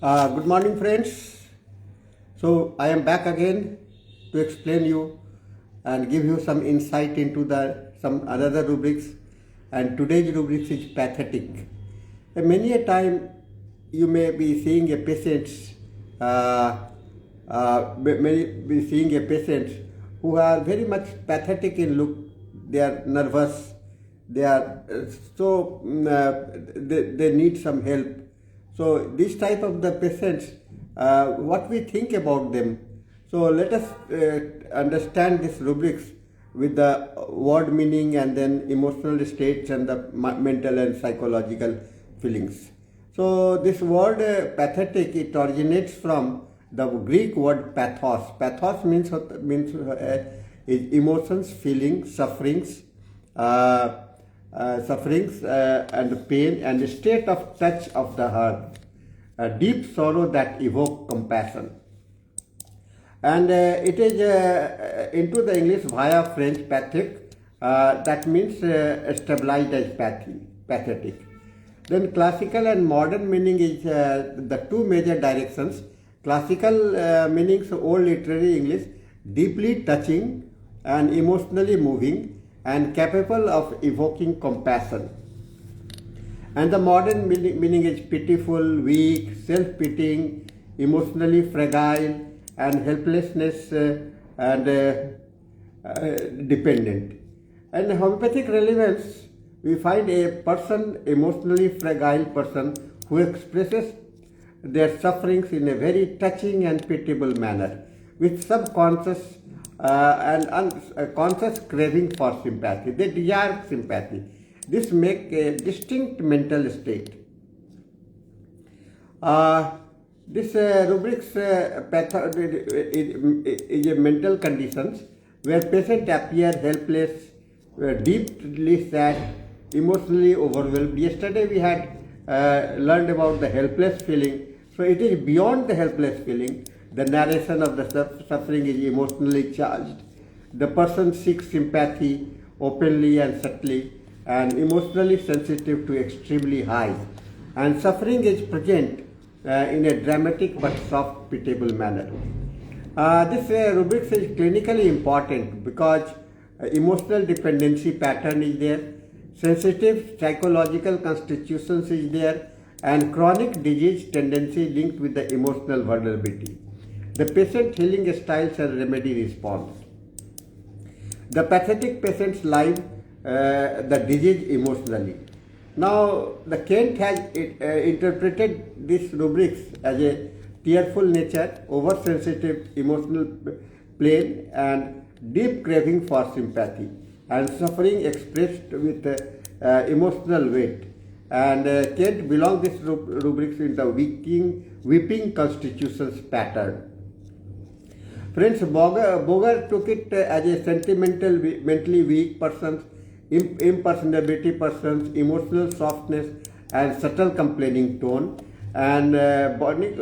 Good morning, friends. So I am back again to explain you and give you some insight into some another rubrics. And today's rubrics is pathetic. Many a time you may be seeing a patient, be seeing a patient who are very much pathetic in look. They are nervous. They are they need some help. So this type of the patients, what we think about them. So let us understand this rubrics with the word meaning and then emotional states and the mental and psychological feelings. So this word pathetic, it originates from the Greek word pathos. Pathos means is emotions, feelings, sufferings, and pain and a state of touch of the heart, a deep sorrow that evoke compassion. And it is into the English via French pathic, that means stabilized as pathetic. Then classical and modern meaning is the two major directions. Classical meanings, old literary English, deeply touching and emotionally moving and capable of evoking compassion. And the modern meaning is pitiful, weak, self-pitying, emotionally fragile, and helplessness and dependent. And homeopathic relevance, we find a person, emotionally fragile person, who expresses their sufferings in a very touching and pitiable manner, with subconscious and conscious craving for sympathy. They desire sympathy. This makes a distinct mental state. This rubrics is a mental conditions where patient appear helpless, deeply sad, emotionally overwhelmed. Yesterday we had learned about the helpless feeling. So it is beyond the helpless feeling. The narration of the suffering is emotionally charged. The person seeks sympathy openly and subtly and emotionally sensitive to extremely high. And suffering is present in a dramatic but soft, pitiable manner. This rubric is clinically important because emotional dependency pattern is there, sensitive psychological constitutions is there, and chronic disease tendency linked with the emotional vulnerability. The patient healing styles and remedy response. The pathetic patient's life, the disease emotionally. Now, the Kent has interpreted this rubrics as a tearful nature, oversensitive emotional plane, and deep craving for sympathy, and suffering expressed with emotional weight. And Kent belongs this rubrics in the weeping constitutions pattern. Friends, Boger took it as a sentimental, mentally weak person, impersonability persons, emotional softness, and subtle complaining tone. And Bonnick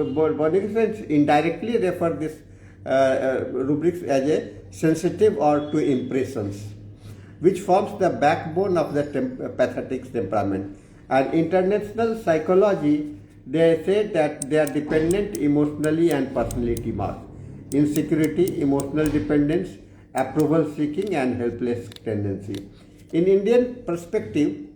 indirectly referred this rubrics as a sensitive or to impressions, which forms the backbone of the pathetic temperament. And international psychology, they say that they are dependent emotionally and personality marks. Insecurity, emotional dependence, approval seeking, and helpless tendency. In Indian perspective,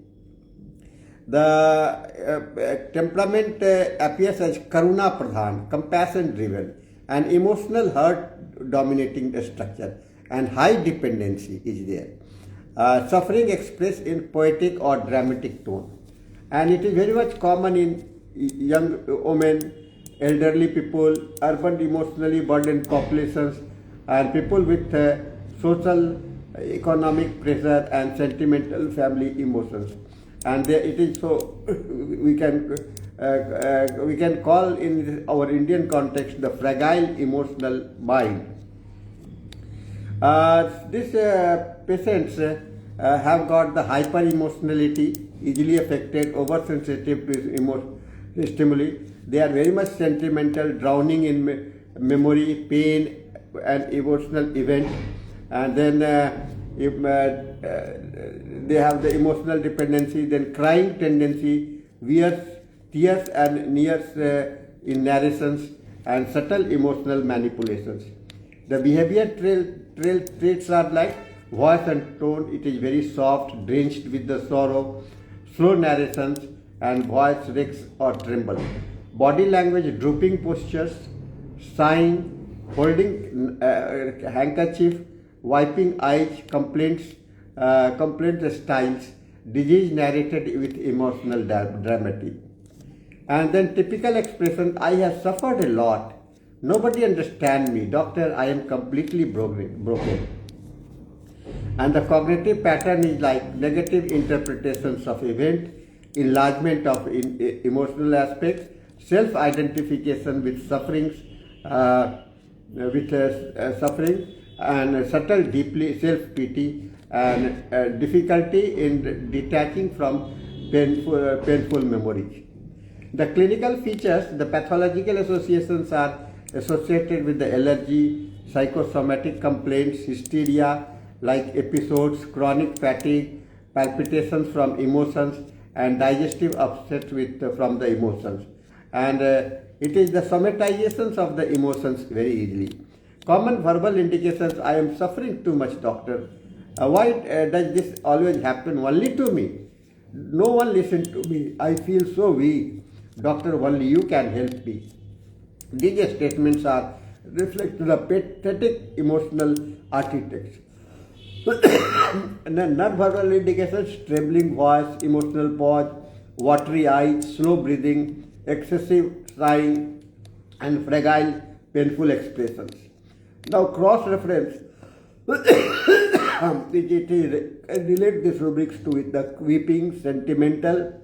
the temperament appears as karuna pradhan, compassion driven, and emotional hurt dominating the structure, and high dependency is there. Suffering expressed in poetic or dramatic tone, and it is very much common in young women, elderly people, urban emotionally burdened populations, and people with social, economic pressure and sentimental family emotions. And it is so we can call in our Indian context the fragile emotional mind. These patients have got the hyper emotionality, easily affected, oversensitive to stimuli. They are very much sentimental, drowning in memory, pain, and emotional events. And then they have the emotional dependency, then crying tendency, tears and nears in narrations, and subtle emotional manipulations. The behavior traits are like voice and tone. It is very soft, drenched with the sorrow, slow narrations, and voice shakes or tremble. Body language, drooping postures, sighing, holding handkerchief, wiping eyes, complaint styles, disease narrated with emotional dramatic. And then typical expression, I have suffered a lot. Nobody understands me. Doctor, I am completely broken. And the cognitive pattern is like negative interpretations of event, enlargement of emotional aspects, self-identification with sufferings, suffering, and subtle, deeply self-pity, and difficulty in detaching from painful memories. The clinical features, the pathological associations are associated with the allergy, psychosomatic complaints, hysteria, like episodes, chronic fatigue, palpitations from emotions, and digestive upset from the emotions. And it is the somatizations of the emotions very easily. Common verbal indications, I am suffering too much, doctor. Why does this always happen only to me? No one listens to me. I feel so weak. Doctor, only you can help me. These statements are reflect the pathetic emotional architects. And then non-verbal indications, trembling voice, emotional pause, watery eyes, slow breathing, excessive sighing, and fragile, painful expressions. Now cross-reference, relate these rubrics to the weeping, sentimental,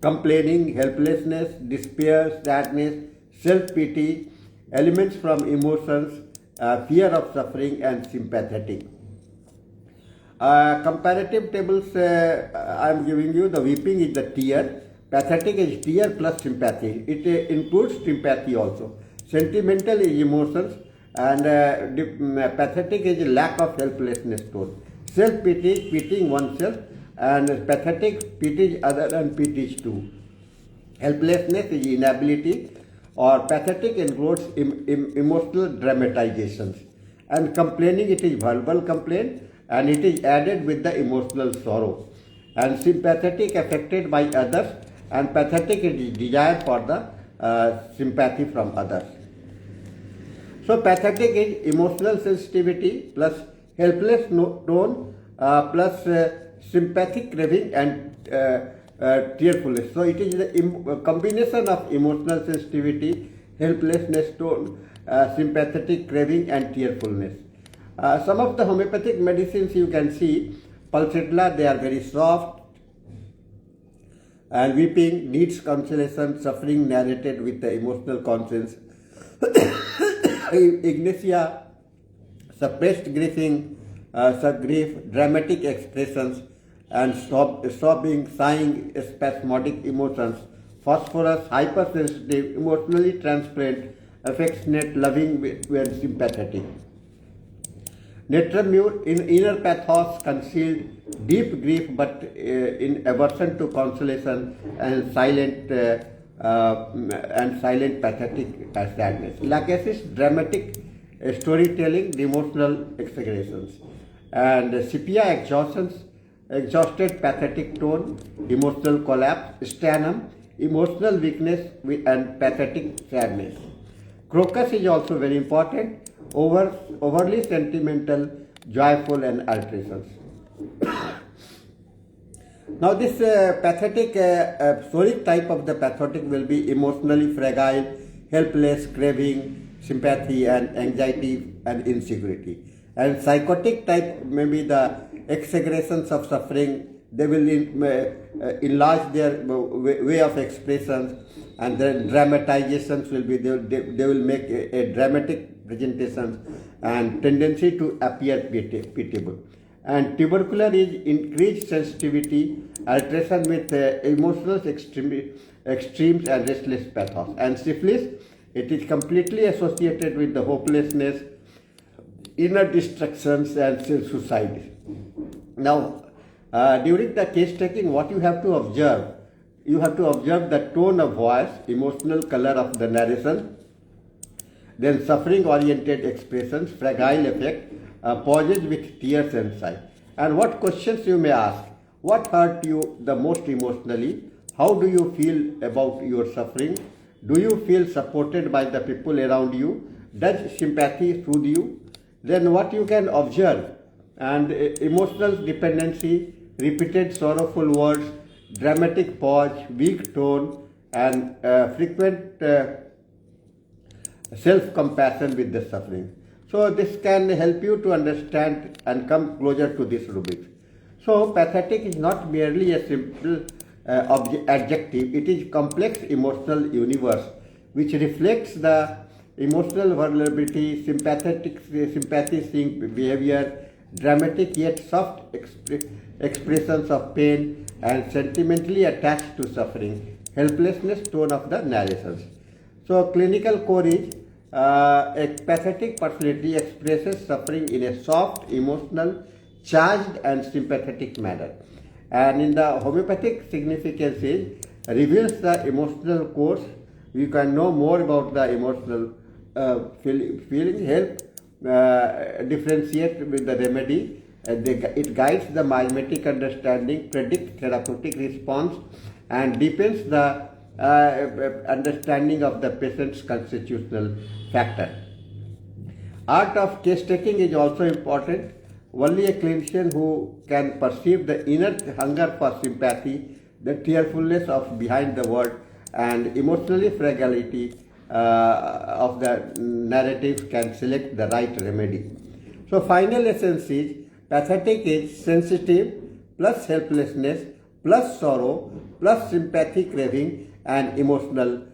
complaining, helplessness, despair, sadness, self-pity, elements from emotions, fear of suffering, and sympathetic. Comparative tables I am giving you. The weeping is the tear, pathetic is tear plus sympathy. It includes sympathy also. Sentimental is emotions, and pathetic is lack of helplessness tone. Self-pity, pitying oneself, and pathetic pities other and pities too. Helplessness is inability, or pathetic includes emotional dramatizations. And complaining, it is verbal complaint, and it is added with the emotional sorrow. And sympathetic affected by others, and pathetic is desire for the sympathy from others. So pathetic is emotional sensitivity plus helpless tone plus sympathic craving and tearfulness. So it is the combination of emotional sensitivity, helplessness tone, sympathetic craving and tearfulness. Some of the homeopathic medicines you can see, pulsatilla, they are very soft, and weeping needs consolation, suffering narrated with the emotional conscience. Ignatia, suppressed grief, dramatic expressions, and sobbing, sighing, spasmodic emotions. Phosphorus, hypersensitive, emotionally transparent, affectionate, loving, and sympathetic. Netramure, in inner pathos, concealed, deep grief, but in aversion to consolation, and silent pathetic sadness. Lachesis, dramatic storytelling, the emotional exaggerations. And sepia, exhausted pathetic tone, emotional collapse. Sternum, emotional weakness and pathetic sadness. Crocus is also very important, overly sentimental, joyful, and alterations. Now this pathetic, soric type of the pathetic will be emotionally fragile, helpless, craving, sympathy, and anxiety and insecurity. And psychotic type may be the exaggerations of suffering. They will enlarge their way of expressions, and then dramatizations will be, they will make a dramatic presentation and tendency to appear pitiable. And tubercular is increased sensitivity, alteration with emotional extremes and restless pathos. And syphilis, it is completely associated with the hopelessness, inner destructions, and suicide. Now, during the case taking, what you have to observe, you have to observe the tone of voice, emotional color of the narration, then suffering-oriented expressions, fragile effect, pauses with tears and sigh. And what questions you may ask? What hurt you the most emotionally? How do you feel about your suffering? Do you feel supported by the people around you? Does sympathy soothe you? Then what you can observe, and emotional dependency, repeated sorrowful words, dramatic pause, weak tone, and frequent self-compassion with the suffering. So this can help you to understand and come closer to this rubric. So pathetic is not merely a simple adjective, it is complex emotional universe which reflects the emotional vulnerability, sympathy-seeking behavior, dramatic yet soft expressions of pain, and sentimentally attached to suffering, helplessness tone of the narrations. So clinical core is a pathetic personality expresses suffering in a soft, emotional, charged and sympathetic manner. And in the homeopathic significance is reveals the emotional course. You can know more about the emotional feeling, help differentiate with the remedy. It guides the miasmatic understanding, predicts therapeutic response, and deepens the understanding of the patient's constitutional factor. Art of case taking is also important. Only a clinician who can perceive the inner hunger for sympathy, the tearfulness of behind the word, and emotionally fragility of the narrative can select the right remedy. So final essence is pathetic is sensitive plus helplessness plus sorrow plus sympathy craving and emotional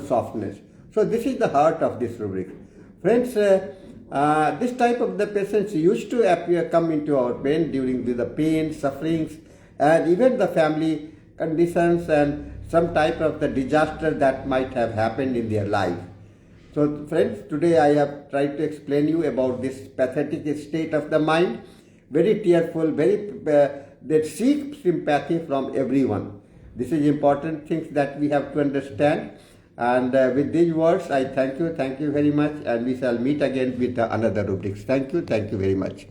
softness. So this is the heart of this rubric. Friends, this type of the patients used to come into our pain during the pain, sufferings, and even the family conditions and some type of the disaster that might have happened in their life. So friends, today I have tried to explain you about this pathetic state of the mind, very tearful, very that seek sympathy from everyone. This is important things that we have to understand. And with these words, I thank you very much, and we shall meet again with another rubrics. Thank you very much.